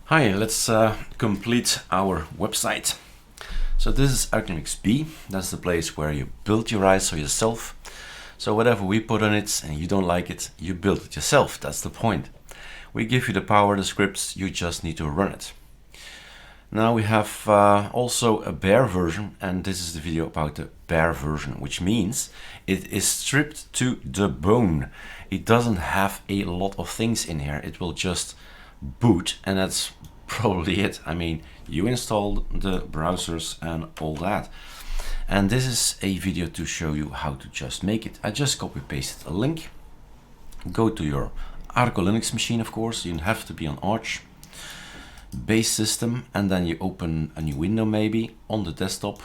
Hi, let's complete our website. So this is ArcoLinuxB. That's the place where you build your ISO yourself. So whatever we put on it and you don't like it, you build it yourself. That's the point. We give you the power, the scripts, you just need to run it. Now we have also a bare version, and this is the video about the bare version, which means it is stripped to the bone. It doesn't have a lot of things in here. It will just boot, and that's probably it. I mean, you install the browsers and all that. And this is a video to show you how to just make it. I just copy pasted a link. Go to your ArcoLinux machine, of course. You have to be on Arch base system, and then you open a new window maybe on the desktop.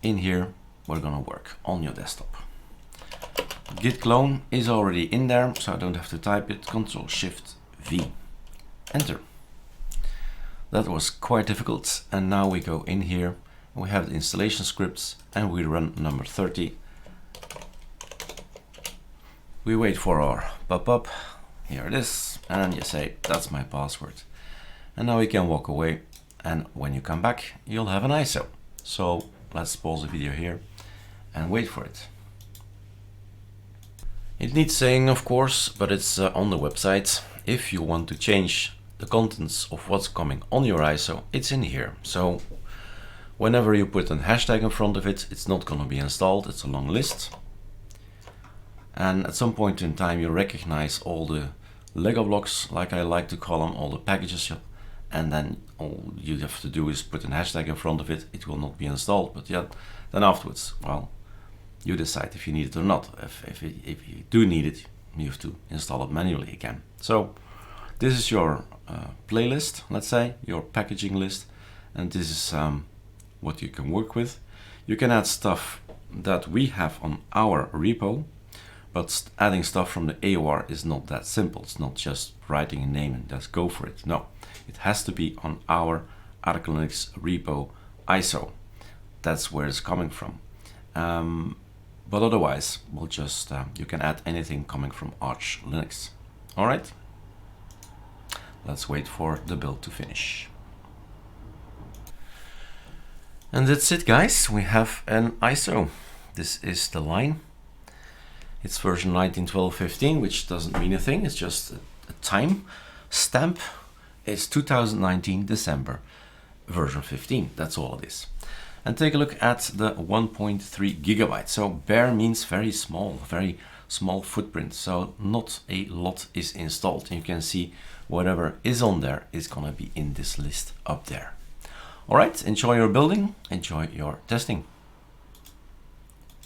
In here we're gonna work on your desktop. Git clone is already in there, so I don't have to type it. Ctrl Shift V, enter. That was quite difficult, and now we go in here and we have the installation scripts and we run number 30. We wait for our pop-up. Here it is, and you say that's my password. And now we can walk away, and when you come back you'll have an ISO. So let's pause the video here and wait for it. It needs saying, of course, but it's on the website. If you want to change the contents of what's coming on your ISO, it's in here. So whenever you put a hashtag in front of it, it's not going to be installed. It's a long list. And at some point in time you recognize all the Lego blocks, like I like to call them, all the packages, and then all you have to do is put a hashtag in front of it. It will not be installed, but yeah, then afterwards, well, you decide if you need it or not. If you do need it, you have to install it manually again. So this is your playlist, let's say, your packaging list, and this is what you can work with. You can add stuff that we have on our repo, but adding stuff from the AOR is not that simple. It's not just writing a name and just go for it. No, it has to be on our ArcoLinux repo ISO. That's where it's coming from. But otherwise, we'll just you can add anything coming from Arch Linux. All right. Let's wait for the build to finish. And that's it, guys. We have an ISO. This is the line. It's version 19.12.15, which doesn't mean a thing. It's just a time stamp. It's 2019 December version 15. That's all it is. And take a look at the 1.3 gigabytes. So bare means very small footprint. So not a lot is installed. And you can see whatever is on there is gonna be in this list up there. All right, enjoy your building, enjoy your testing.